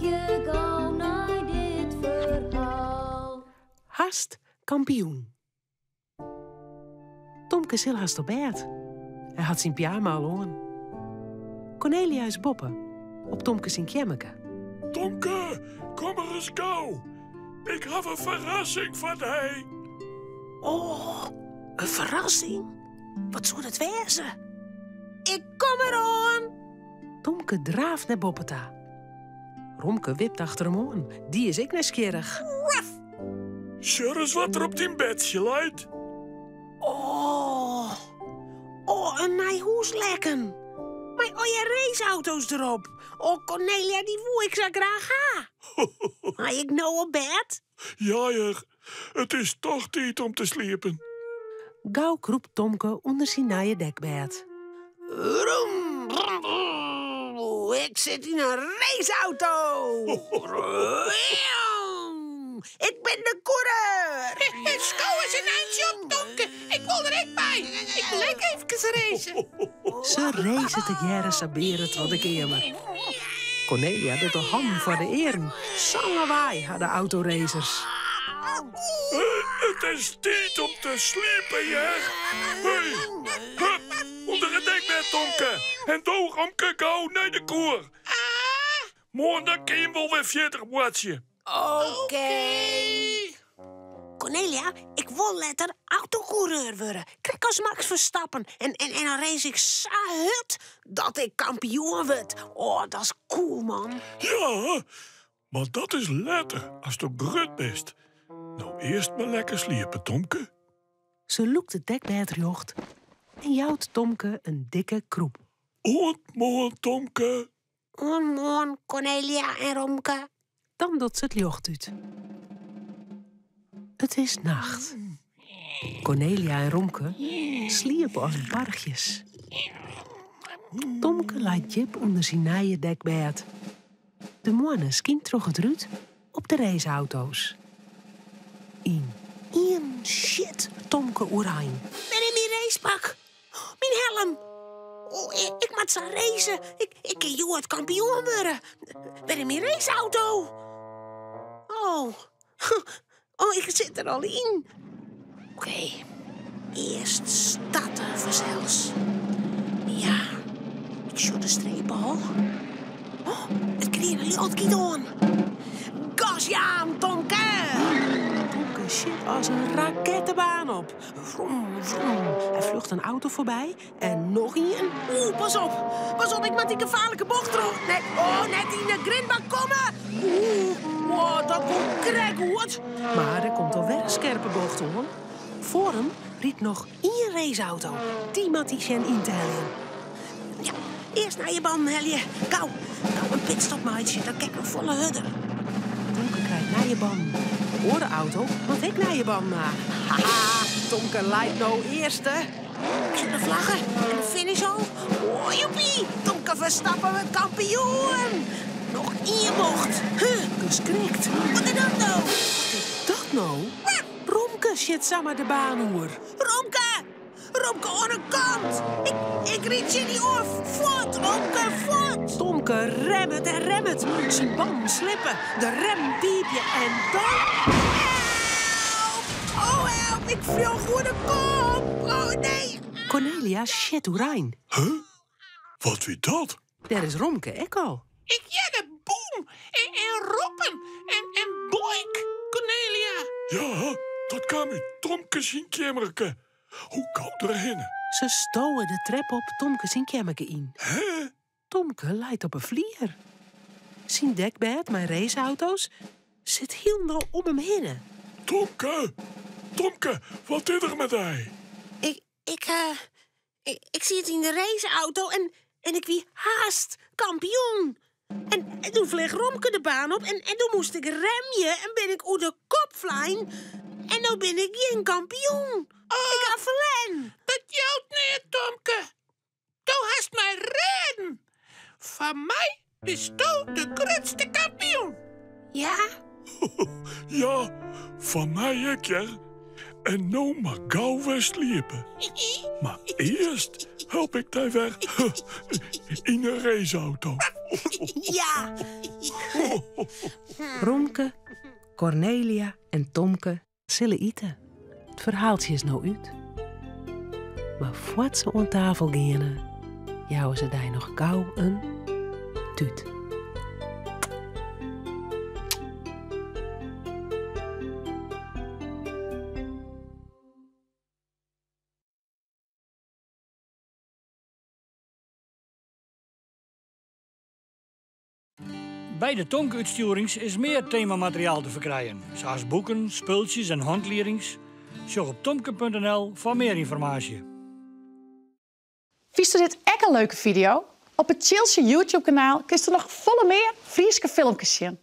je gauw naar dit verhaal. Hast kampioen. Tomke zil haast op bed. Hij had zijn pyjama al aan. Cornelia is boppen op Tomke zijn kjemmeke. Tomke, kom er eens gauw. Ik heb een verrassing voor jou. Oh, een verrassing. Wat zou dat wezen? Ik kom eraan. Tomke draaft naar Boppeta. Romke wipt achter hem aan. Die is ik nieuwsgierig. Zie eens wat er op die bedje lijkt. Oh, een nijhoes lekken. Maar je raceauto's erop. Oh, Cornelia, die woe ik zo graag ha. Ga ik nou op bed? Ja, het is toch tijd om te sliepen. Gauw kroept Tomke onder zijn nije dekbed. Rum, brum, brum. Ik zit in een raceauto. Ik ben de coureur. Schouw eens een eindje op, Tomke. Ik wil er echt bij. Ik wil ook even racen. Ze racen te jaren saberen tot de kamer. Cornelia doet de ham voor de eren. Zangen wij hadden autoracers. Het is tijd om te sliepen, ja. Hey, hup, onder het dekbed, Tomke. En doe Romke gauw naar de koer. Morgen kun je wel weer verder watchen. Oké. Cornelia, ik wil letter autocoureur worden. Kijk als Max Verstappen. En dan race ik zo hut dat ik kampioen word. Oh, dat is cool, man. Ja, maar dat is later, als je grut bent. Nou, eerst maar lekker sliepen, Tomke. Ze loekt het dekbed jocht en jouwt Tomke een dikke kroep. Goedemorgen, Tomke. Goedemorgen, Cornelia en Romke. Dan doet ze het jocht uit. Het is nacht. Cornelia en Romke sliepen als bargjes. Tomke laat Jip onder zijn nije dekbed. De moanne skient terug het ruut op de raceauto's. In shit, Tomke Oerijn. Ben in mijn racepak. Mijn helm. Oh, ik moet zo racen. Ik kan jou het kampioen worden. Ben in mijn raceauto. Oh, ik zit er al in. Oké. Eerst starten vanzelfs. Ja, ik zie de streep al. Oh, het krieren licht giet aan. Gasjaan, Tomke! Tomke shit als een rakettenbaan op. Vroom, vroom. Hij vlucht een auto voorbij en nog een. Oeh, pas op. Pas op, ik moet die gevaarlijke bocht erop. Nee, net in de grindbak komen. Wow, dat wordt krek, wat? Maar er komt alweer een scherpe bocht, hoor. Voor hem riet nog één raceauto. Die moet die Shen intellen. Ja, eerst naar je banden, Helje. Kou een pitstop, maatje. Dan kijk een volle hudder. Tomke krijgt naar je banden. Hoor de auto, want ik naar je banden. Haha, Tomke leidt nou eerste. Ik zie de vlaggen en de finish al. Oh, joepie, Tomke Verstappen met kampioen. Nog één bocht. Geschrikt. Wat is dat nou? Wat is dat nou? Romke shit samen de baanhoer. Romke aan de kant. Ik riet je niet af. Voort, Romke, voort. Tomke remmet en remmet. Zijn banden slippen. De rem piepje en dan... Help, ik viel voor de kop. Oh, nee. Cornelia shit Oerijn. Huh? Wat wie dat? Daar is Romke ook al. Ik jagge boem en roepen en boik, Cornelia. Ja, dat kan u. Tomke zien kemmerke. Hoe koud erheen? Ze stouwen de trap op Tomke zijn kemmeke in. Hè? Tomke leidt op een vlier. Zijn dekbed met raceauto's zit helemaal om hem heen. Tomke, wat is er met hij? Ik zit in de raceauto en ik wie haast kampioen. En toen vleeg Romke de baan op en toen moest ik remmen en ben ik uit de kop vliegen. En nu ben ik geen kampioen. Ik ga verlen. Dat jouwt niet, Tomke. Toen hast mij redden. Van mij is toen de grootste kampioen. Ja? Ja, van mij ook, ja. En nou mag gauw weer sliepen. Maar eerst help ik daar weer in een raceauto. Ja. Romke, Cornelia en Tomke zullen eten. Het verhaaltje is nou uit. Maar voordat ze aan tafel gaan, jouwen ze daar nog gauw een tuut. Bij de Tonke-uitstuurings is meer themamateriaal te verkrijgen, zoals boeken, spultjes en handleerings. Zorg op tomke.nl voor meer informatie. Vies je dit echt een leuke video? Op het Chilsje YouTube-kanaal kun je nog volle meer Frieske filmpjes zien.